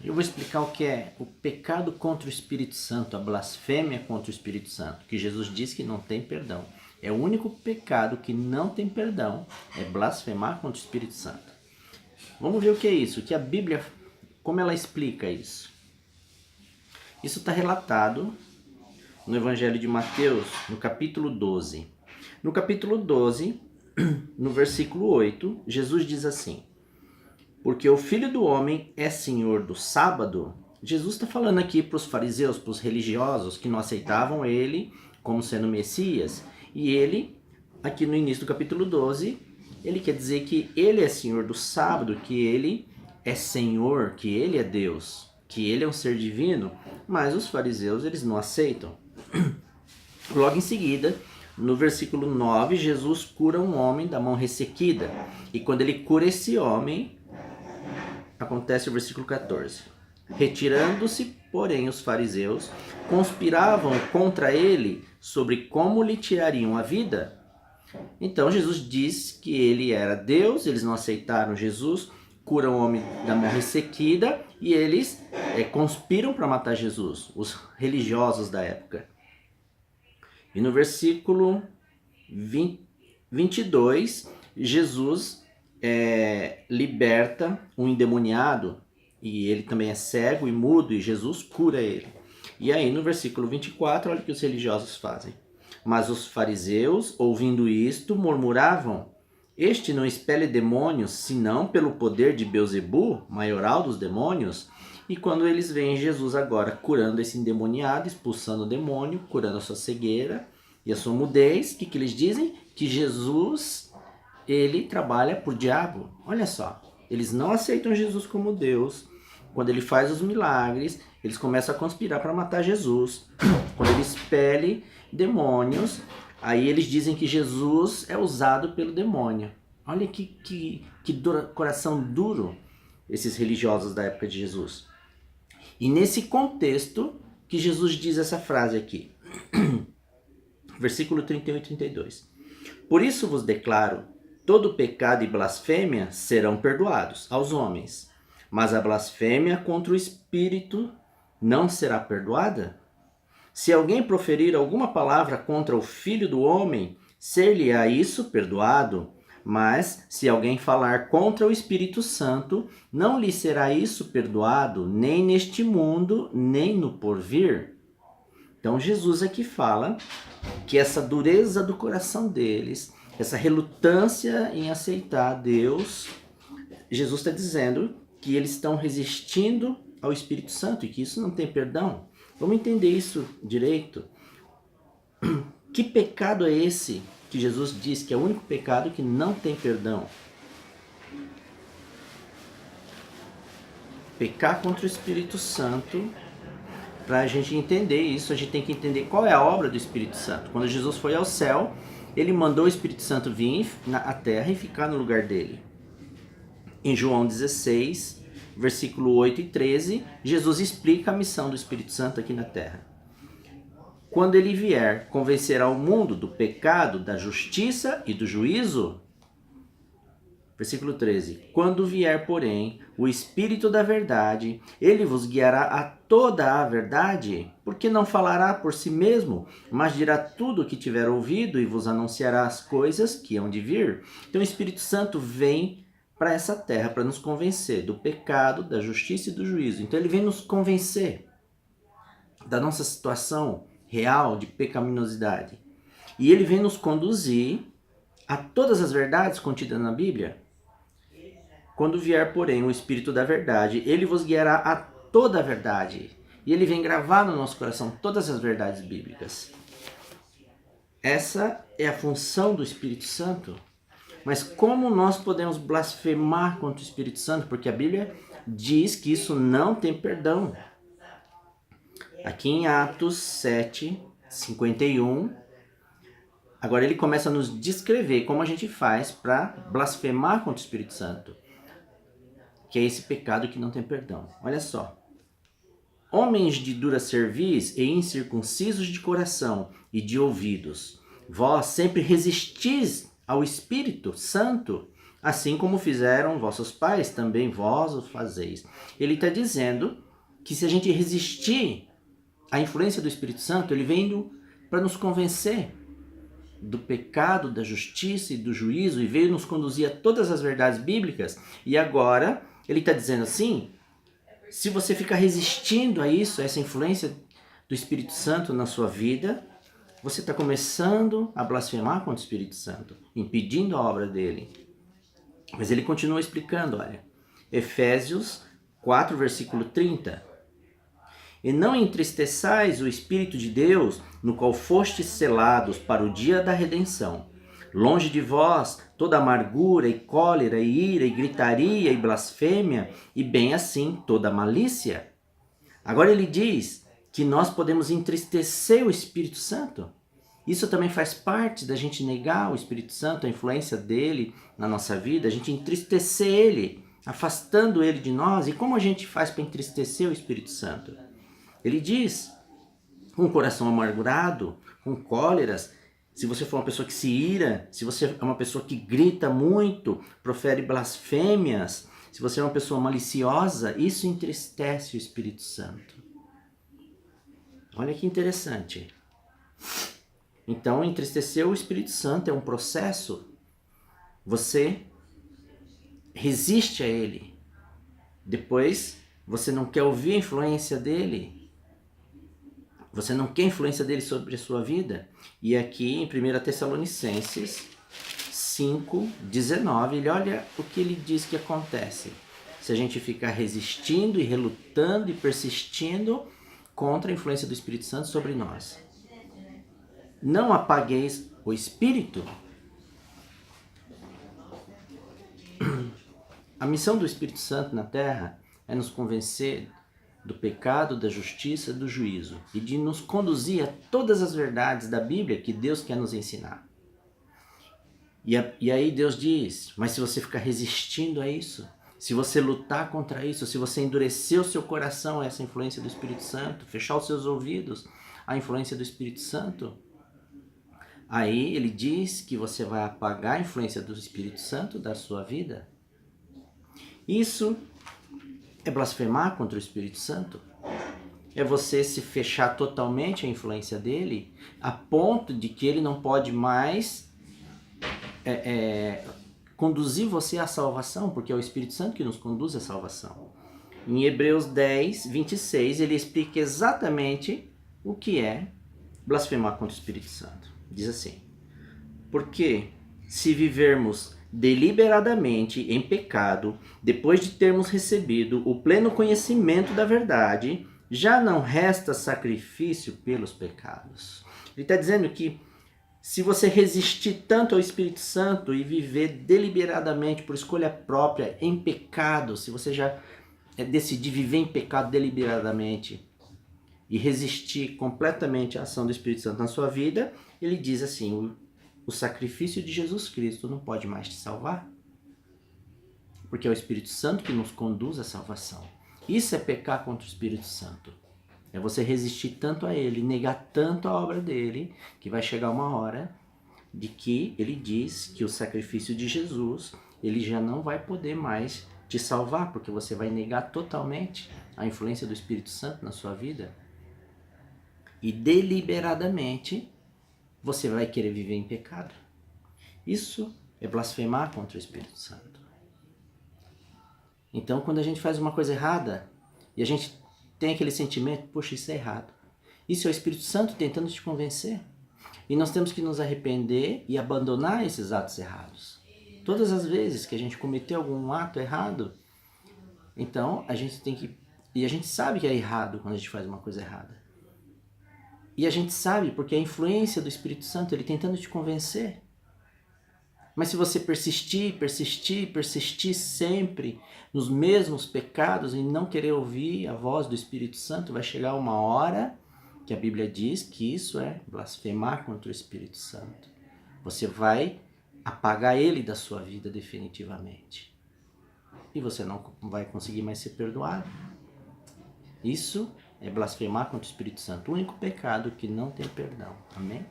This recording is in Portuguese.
Eu vou explicar o que é o pecado contra o Espírito Santo, a blasfêmia contra o Espírito Santo, que Jesus diz que não tem perdão. É o único pecado que não tem perdão, é blasfemar contra o Espírito Santo. Vamos ver o que é isso, que a Bíblia, como ela explica isso. Isso está relatado no Evangelho de Mateus, no capítulo 12. No capítulo 12, no versículo 8, Jesus diz assim: porque o Filho do Homem é Senhor do sábado. Jesus está falando aqui para os fariseus, para os religiosos que não aceitavam ele como sendo Messias. E ele, aqui no início do capítulo 12, ele quer dizer que ele é Senhor do sábado, que ele é Senhor, que ele é Deus, que ele é um ser divino. Mas os fariseus, eles não aceitam. Logo em seguida, no versículo 9, Jesus cura um homem da mão ressequida. E quando ele cura esse homem, acontece o versículo 14. Retirando-se, porém, os fariseus, conspiravam contra ele sobre como lhe tirariam a vida. Então Jesus diz que ele era Deus, eles não aceitaram Jesus, curam o homem da mão ressequida e eles conspiram para matar Jesus, os religiosos da época. E no versículo 22, Jesus liberta um endemoniado, e ele também é cego e mudo, e Jesus cura ele. E aí no versículo 24, olha o que os religiosos fazem. Mas os fariseus, ouvindo isto, murmuravam: este não expele demônios, senão pelo poder de Beelzebu, maioral dos demônios. E quando eles veem Jesus agora curando esse endemoniado, expulsando o demônio, curando a sua cegueira e a sua mudez, o que eles dizem? Que Jesus, ele trabalha por diabo. Olha só, eles não aceitam Jesus como Deus. Quando ele faz os milagres, eles começam a conspirar para matar Jesus. Quando ele expele demônios, aí eles dizem que Jesus é usado pelo demônio. Olha que coração duro esses religiosos da época de Jesus. E nesse contexto que Jesus diz essa frase aqui. Versículo 31 e 32. Por isso vos declaro, todo pecado e blasfêmia serão perdoados aos homens, mas a blasfêmia contra o Espírito não será perdoada? Se alguém proferir alguma palavra contra o Filho do Homem, ser-lhe-á isso perdoado. Mas se alguém falar contra o Espírito Santo, não lhe será isso perdoado, nem neste mundo, nem no porvir. Então Jesus aqui fala que essa dureza do coração deles, essa relutância em aceitar Deus, Jesus está dizendo que eles estão resistindo ao Espírito Santo e que isso não tem perdão. Vamos entender isso direito. Que pecado é esse que Jesus diz que é o único pecado que não tem perdão? Pecar contra o Espírito Santo. Para a gente entender isso, a gente tem que entender qual é a obra do Espírito Santo. Quando Jesus foi ao céu, ele mandou o Espírito Santo vir à terra e ficar no lugar dele. Em João 16, versículo 8 e 13, Jesus explica a missão do Espírito Santo aqui na terra. Quando ele vier, convencerá o mundo do pecado, da justiça e do juízo. Versículo 13. Quando vier, porém, o Espírito da verdade, ele vos guiará a toda a verdade, porque não falará por si mesmo, mas dirá tudo o que tiver ouvido e vos anunciará as coisas que hão de vir. Então o Espírito Santo vem para essa terra para nos convencer do pecado, da justiça e do juízo. Então ele vem nos convencer da nossa situação real de pecaminosidade. E ele vem nos conduzir a todas as verdades contidas na Bíblia. Quando vier, porém, o Espírito da verdade, ele vos guiará a toda a verdade. E ele vem gravar no nosso coração todas as verdades bíblicas. Essa é a função do Espírito Santo. Mas como nós podemos blasfemar contra o Espírito Santo? Porque a Bíblia diz que isso não tem perdão. Aqui em Atos 7, 51, agora ele começa a nos descrever como a gente faz para blasfemar contra o Espírito Santo, que é esse pecado que não tem perdão. Olha só. Homens de dura cerviz e incircuncisos de coração e de ouvidos, vós sempre resistis ao Espírito Santo, Assim como fizeram vossos pais, também vós o fazeis. Ele está dizendo que se a gente resistir à influência do Espírito Santo, ele vem para nos convencer do pecado, da justiça e do juízo, e veio nos conduzir a todas as verdades bíblicas. E agora ele está dizendo assim, se você ficar resistindo a isso, a essa influência do Espírito Santo na sua vida, você está começando a blasfemar contra o Espírito Santo, impedindo a obra dele. Mas ele continua explicando, olha, Efésios 4, versículo 30. E não entristeçais o Espírito de Deus, no qual fostes selados para o dia da redenção. Longe de vós toda amargura e cólera e ira e gritaria e blasfêmia, e bem assim toda malícia. Agora ele diz que nós podemos entristecer o Espírito Santo. Isso também faz parte da gente negar o Espírito Santo, a influência dele na nossa vida, a gente entristecer ele, afastando ele de nós. E como a gente faz para entristecer o Espírito Santo? Ele diz, com o coração amargurado, com cóleras, se você for uma pessoa que se ira, se você é uma pessoa que grita muito, profere blasfêmias, se você é uma pessoa maliciosa, isso entristece o Espírito Santo. Olha que interessante. Então, entristecer o Espírito Santo é um processo. Você resiste a ele. Depois, você não quer ouvir a influência dele. Você não quer a influência dele sobre a sua vida. E aqui em 1 Tessalonicenses 5:19, ele olha o que ele diz que acontece. Se a gente ficar resistindo e relutando e persistindo contra a influência do Espírito Santo sobre nós. Não apagueis o Espírito. A missão do Espírito Santo na Terra é nos convencer do pecado, da justiça, do juízo e de nos conduzir a todas as verdades da Bíblia que Deus quer nos ensinar. E aí Deus diz, mas se você ficar resistindo a isso, se você lutar contra isso, se você endurecer o seu coração a essa influência do Espírito Santo, fechar os seus ouvidos à influência do Espírito Santo, aí ele diz que você vai apagar a influência do Espírito Santo da sua vida. Isso é blasfemar contra o Espírito Santo? É você se fechar totalmente à influência dele, a ponto de que ele não pode mais conduzir você à salvação, porque é o Espírito Santo que nos conduz à salvação. Em Hebreus 10, 26, ele explica exatamente o que é blasfemar contra o Espírito Santo. Diz assim, porque se vivermos deliberadamente em pecado, depois de termos recebido o pleno conhecimento da verdade, já não resta sacrifício pelos pecados. Ele está dizendo que se você resistir tanto ao Espírito Santo e viver deliberadamente, por escolha própria, em pecado, se você já decidir viver em pecado deliberadamente e resistir completamente à ação do Espírito Santo na sua vida, ele diz assim, o sacrifício de Jesus Cristo não pode mais te salvar, porque é o Espírito Santo que nos conduz à salvação. Isso é pecar contra o Espírito Santo. É você resistir tanto a ele, negar tanto a obra dele, que vai chegar uma hora de que ele diz que o sacrifício de Jesus, ele já não vai poder mais te salvar, porque você vai negar totalmente a influência do Espírito Santo na sua vida. E deliberadamente você vai querer viver em pecado. Isso é blasfemar contra o Espírito Santo. Então, quando a gente faz uma coisa errada e a gente tem aquele sentimento, poxa, isso é errado. Isso é o Espírito Santo tentando te convencer. E nós temos que nos arrepender e abandonar esses atos errados. Todas as vezes que a gente cometeu algum ato errado, então a gente tem que... E a gente sabe que é errado quando a gente faz uma coisa errada. E a gente sabe porque a influência do Espírito Santo, ele tentando te convencer. Mas se você persistir sempre nos mesmos pecados e não querer ouvir a voz do Espírito Santo, vai chegar uma hora que a Bíblia diz que isso é blasfemar contra o Espírito Santo. Você vai apagar ele da sua vida definitivamente. E você não vai conseguir mais ser perdoado. Isso é blasfemar contra o Espírito Santo, o único pecado que não tem perdão. Amém?